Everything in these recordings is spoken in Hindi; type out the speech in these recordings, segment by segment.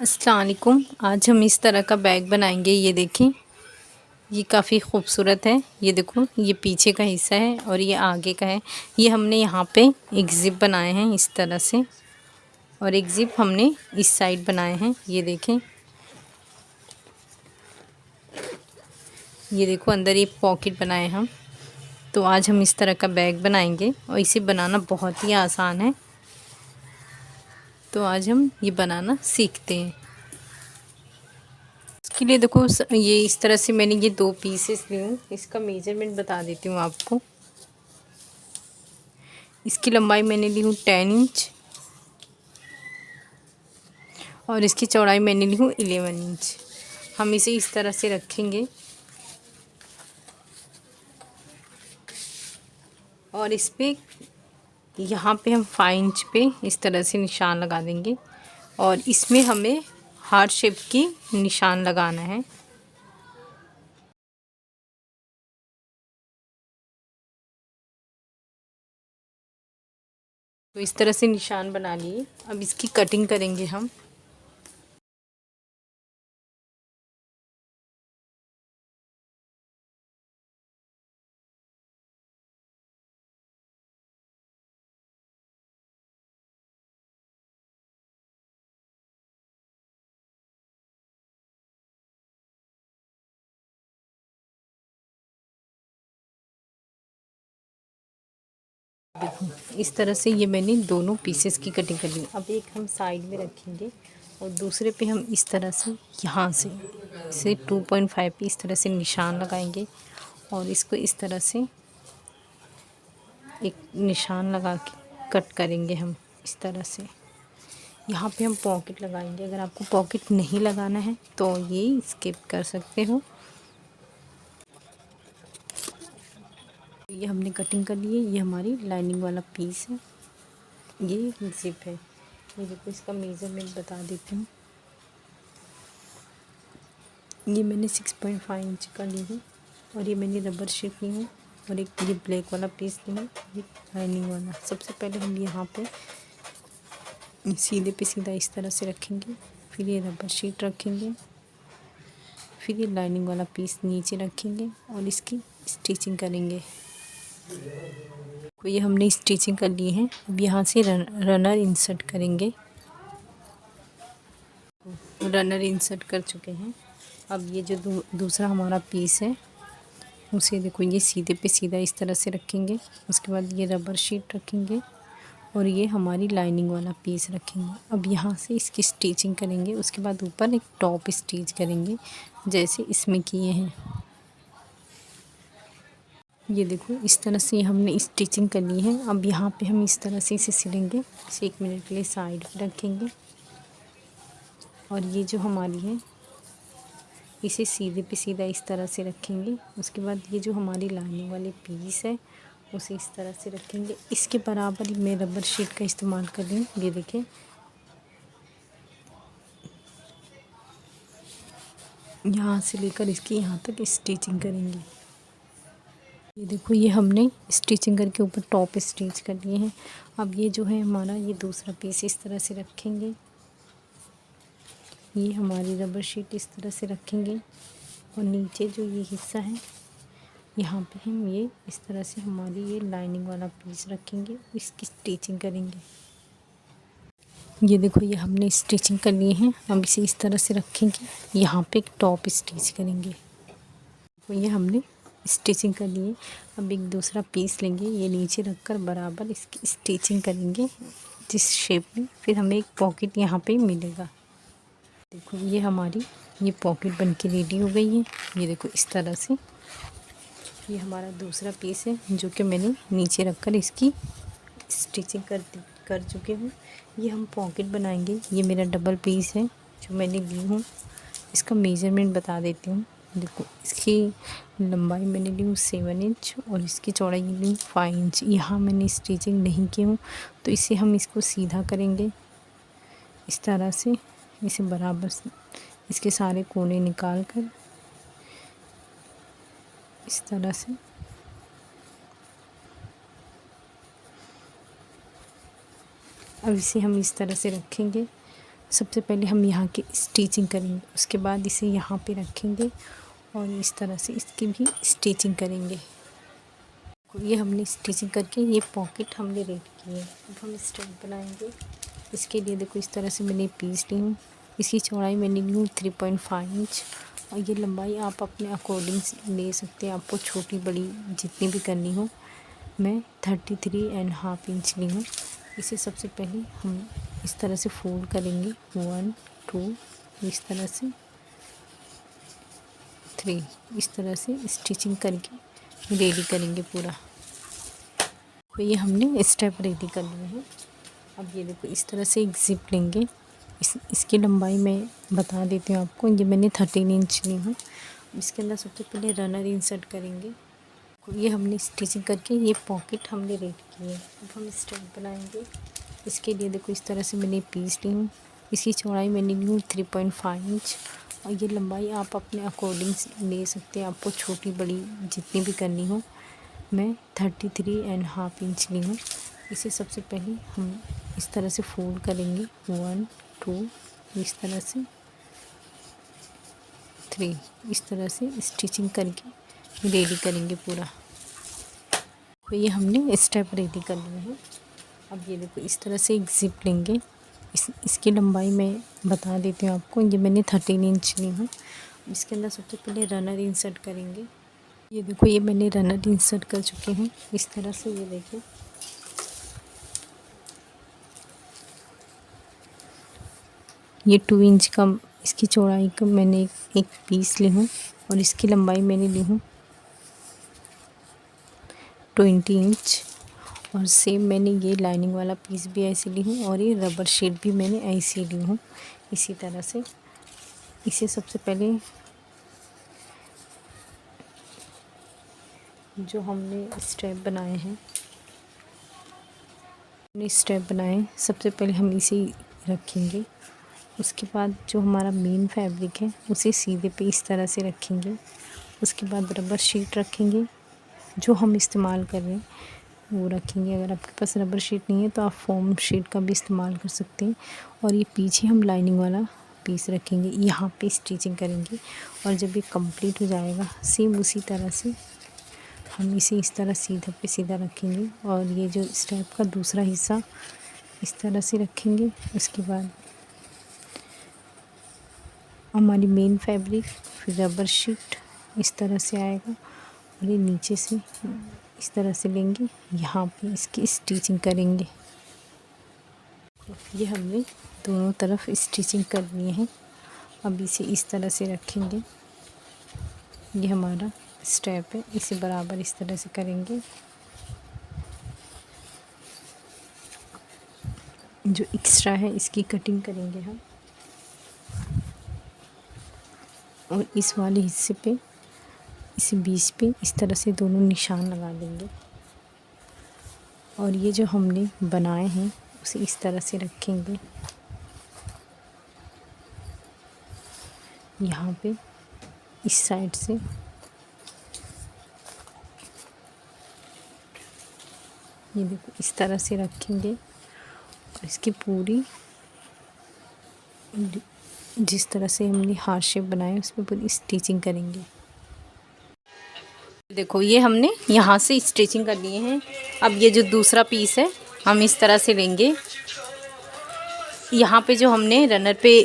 अस्सलाम वालेकुम। आज हम इस तरह का बैग बनाएंगे। ये देखें, ये काफ़ी खूबसूरत है। ये देखो, ये पीछे का हिस्सा है और ये आगे का है। ये हमने यहाँ पे एक ज़िप बनाए हैं इस तरह से, और एक ज़िप हमने इस साइड बनाए हैं। ये देखें, ये देखो अंदर एक पॉकेट बनाए हम। तो आज हम इस तरह का बैग बनाएंगे और इसे बनाना बहुत ही आसान है। तो आज हम ये बनाना सीखते हैं। इसके लिए देखो, ये इस तरह से मैंने ये 2 पीसेस लिए हूँ। इसका मेजरमेंट बता देती हूँ आपको। इसकी लंबाई मैंने ली हूँ 10 इंच और इसकी चौड़ाई मैंने ली हूँ 11 इंच। हम इसे इस तरह से रखेंगे और इस पे यहाँ पे हम 5 इंच पे इस तरह से निशान लगा देंगे और इसमें हमें हार्ट शेप की निशान लगाना है। तो इस तरह से निशान बना लिए। अब इसकी कटिंग करेंगे हम। देखो, इस तरह से ये मैंने दोनों पीसेस की कटिंग कर ली। अब एक हम साइड में रखेंगे और दूसरे पे हम इस तरह से यहाँ से इसे 2.5 पे इस तरह से निशान लगाएंगे और इसको इस तरह से एक निशान लगा के कट करेंगे हम इस तरह से। यहाँ पे हम पॉकेट लगाएंगे। अगर आपको पॉकेट नहीं लगाना है तो ये स्किप कर सकते हो। ये हमने कटिंग कर ली है। ये हमारी लाइनिंग वाला पीस है, ये जिप है। ये देखो, इसका मेज़रमेंट बता देती हूँ। ये मैंने 6.5 इंच का ली है और ये मैंने रबर शीट ली है और एक ये ब्लैक वाला पीस ली है, ये लाइनिंग वाला। सबसे पहले हम यहाँ पे सीधे पे सीधा इस तरह से रखेंगे, फिर ये रबर शीट रखेंगे, फिर ये लाइनिंग वाला पीस नीचे रखेंगे और इसकी स्टिचिंग करेंगे। तो ये हमने स्टिचिंग कर ली है। अब यहाँ से रनर इंसर्ट करेंगे। रनर इंसर्ट कर चुके हैं। अब ये जो दूसरा हमारा पीस है उसे देखो, ये सीधे पे सीधा इस तरह से रखेंगे। उसके बाद ये रबर शीट रखेंगे और ये हमारी लाइनिंग वाला पीस रखेंगे। अब यहाँ से इसकी स्टिचिंग करेंगे। उसके बाद ऊपर एक टॉप स्टिच करेंगे जैसे इसमें किए हैं। ये देखो, इस तरह से हमने स्टिचिंग कर ली है। अब यहाँ पे हम इस तरह से इसे सिलेंगे। इसे 1 मिनट के लिए साइड पे रखेंगे और ये जो हमारी है इसे सीधे पे सीधा इस तरह से रखेंगे। उसके बाद ये जो हमारी लाइनिंग वाली पीस है उसे इस तरह से रखेंगे। इसके बराबर मैं रबर शीट का इस्तेमाल कर रही हूँ। ये देखें, यहाँ से लेकर इसकी यहाँ तक स्टिचिंग करेंगे। ये देखो, ये हमने स्टिचिंग करके ऊपर टॉप स्टिच कर लिए हैं। अब ये जो है हमारा ये दूसरा पीस इस तरह से रखेंगे। ये हमारी रबर शीट इस तरह से रखेंगे और नीचे जो ये हिस्सा है यहाँ पे हम ये इस तरह से हमारी ये लाइनिंग वाला पीस रखेंगे, इसकी स्टिचिंग करेंगे। ये देखो, ये हमने स्टिचिंग कर लिए हैं। अब इसे इस तरह से रखेंगे, यहाँ पे एक टॉप स्टिच करेंगे। तो ये हमने स्टिचिंग कर लिए। अब एक दूसरा पीस लेंगे, ये नीचे रखकर बराबर इसकी स्टिचिंग करेंगे जिस शेप में, फिर हमें एक पॉकेट यहाँ पे मिलेगा। देखो, ये हमारी ये पॉकेट बन के रेडी हो गई है। ये देखो, इस तरह से ये हमारा दूसरा पीस है जो कि मैंने नीचे रखकर इसकी स्टिचिंग कर चुके हूँ। ये हम पॉकेट बनाएंगे। ये मेरा डबल पीस है जो मैंने ली हूँ। इसका मेज़रमेंट बता देती हूँ। देखो, इसकी लंबाई मैंने ली हूँ 7 इंच और इसकी चौड़ाई ली 5 इंच। यहाँ मैंने स्टिचिंग नहीं की हूँ तो इसे हम इसको सीधा करेंगे इस तरह से। इसे बराबर इसके सारे कोने निकाल कर इस तरह से अब इसे हम इस तरह से रखेंगे सबसे पहले हम यहाँ की स्टिचिंग करेंगे, उसके बाद इसे यहाँ पे रखेंगे और इस तरह से इसकी भी स्टिचिंग करेंगे। ये हमने स्टिचिंग करके ये पॉकेट हमने रेडी किए। अब हम स्ट्रैप बनाएंगे। इसके लिए देखो इस तरह से मैंने पीस ली हूँ। इसकी चौड़ाई मैंने ली हूँ 3.5 इंच और ये लंबाई आप अपने अकॉर्डिंग ले सकते हैं, आपको छोटी बड़ी जितनी भी करनी हो। मैं 33.5 इंच ली हूँ। इसे सबसे पहले हम इस तरह से फोल्ड करेंगे, 1 2 इस तरह से 3 इस तरह से स्टिचिंग करके रेडी करेंगे पूरा। तो ये हमने स्टेप रेडी कर लिए हैं। अब ये देखो इस तरह से एक ज़िप लेंगे। इसकी लंबाई मैं बता देती हूँ आपको, ये मैंने 13 इंच ली हूँ। इसके अंदर सबसे पहले रनर इंसर्ट करेंगे। ये हमने स्टिचिंग करके ये पॉकेट हमने रेडी की है। अब हम स्टेप बनाएंगे। इसके लिए देखो इस तरह से मैंने पीस ली हूँ। इसकी चौड़ाई मैंने ली हूँ 3.5 इंच और ये लंबाई आप अपने अकॉर्डिंग ले सकते हैं, आपको छोटी बड़ी जितनी भी करनी हो। मैं 33.5 इंच ली हूँ। इसे सबसे पहले हम इस तरह से फोल्ड करेंगे, 1 2 इस तरह से 3 इस तरह से स्टिचिंग करके रेडी करेंगे पूरा। तो ये हमने स्टेप रेडी कर लिए हैं। अब ये देखो इस तरह से एक ज़िप लेंगे। इसकी लंबाई मैं बता देती हूँ आपको, ये मैंने 13 इंच ली हूँ। इसके अंदर सबसे पहले रनर इंसर्ट करेंगे। ये देखो ये मैंने रनर इंसर्ट कर चुके हैं इस तरह से। ये देखो ये 2 इंच का इसकी चौड़ाई का मैंने एक पीस ली हूँ और इसकी लंबाई मैंने ली हूँ 20 इंच। और सेम मैंने ये लाइनिंग वाला पीस भी ऐसे ली हूँ और ये रबर शीट भी मैंने ऐसे ली हूँ इसी तरह से। इसे सबसे पहले जो हमने स्टेप बनाए हैं, सबसे पहले हम इसे रखेंगे। उसके बाद जो हमारा मेन फैब्रिक है उसे सीधे पे इस तरह से रखेंगे। उसके बाद रबर शीट रखेंगे, जो हम इस्तेमाल कर रहे हैं वो रखेंगे। अगर आपके पास रबर शीट नहीं है तो आप फोम शीट का भी इस्तेमाल कर सकते हैं। और ये पीछे हम लाइनिंग वाला पीस रखेंगे, यहाँ पे स्टिचिंग करेंगे। और जब ये कंप्लीट हो जाएगा सेम उसी तरह से हम इसे इस तरह सीधा पे सीधा रखेंगे। और ये जो स्टेप का दूसरा हिस्सा इस तरह से रखेंगे। उसके बाद हमारी मेन फैब्रिक, फिर रबर शीट इस तरह से आएगा और ये नीचे से इस तरह से लेंगे, यहाँ पे इसकी स्टिचिंग करेंगे। ये हमने दोनों तरफ स्टिचिंग कर लिए हैं। अब इसे इस तरह से रखेंगे। ये हमारा स्टेप है, इसे बराबर इस तरह से करेंगे। जो एक्स्ट्रा है इसकी कटिंग करेंगे हम और इस वाले हिस्से पे इसे बीच पे इस तरह से दोनों निशान लगा देंगे। और ये जो हमने बनाए हैं उसे इस तरह से रखेंगे, यहाँ पे इस साइड से ये देखो इस तरह से रखेंगे। और इसकी पूरी जिस तरह से हमने हार्ट शेप बनाया उस पर पूरी स्टिचिंग करेंगे। देखो ये हमने यहाँ से स्टिचिंग कर लिए हैं। अब ये जो दूसरा पीस है हम इस तरह से लेंगे। यहाँ पे जो हमने रनर पे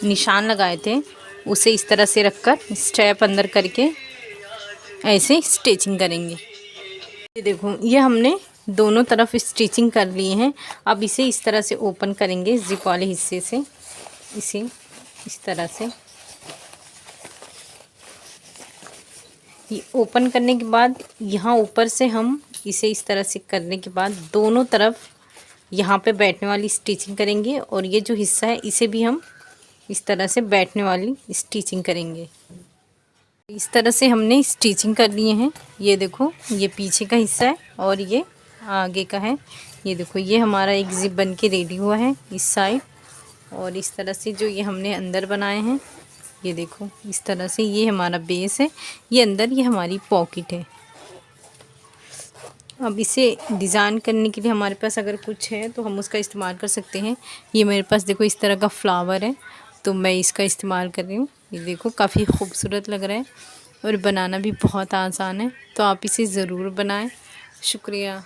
निशान लगाए थे उसे इस तरह से रखकर स्टेप अंदर करके ऐसे स्टिचिंग करेंगे। ये देखो ये हमने दोनों तरफ स्टिचिंग कर लिए हैं। अब इसे इस तरह से ओपन करेंगे, जिप वाले हिस्से से इसे इस तरह से। ये ओपन करने के बाद यहाँ ऊपर से हम इसे इस तरह से करने के बाद दोनों तरफ यहाँ पे बैठने वाली स्टिचिंग करेंगे। और ये जो हिस्सा है इसे भी हम इस तरह से बैठने वाली स्टिचिंग करेंगे। इस तरह से हमने स्टिचिंग कर लिए हैं। ये देखो ये पीछे का हिस्सा है और ये आगे का है। ये देखो ये हमारा एक जिप बन के रेडी हुआ है इस साइड। और इस तरह से जो ये हमने अंदर बनाए हैं, ये देखो इस तरह से ये हमारा बेस है, ये अंदर ये हमारी पॉकेट है। अब इसे डिज़ाइन करने के लिए हमारे पास अगर कुछ है तो हम उसका इस्तेमाल कर सकते हैं। ये मेरे पास देखो इस तरह का फ्लावर है, तो मैं इसका इस्तेमाल कर रही हूँ। ये देखो काफ़ी खूबसूरत लग रहा है और बनाना भी बहुत आसान है, तो आप इसे ज़रूर बनाएं। शुक्रिया।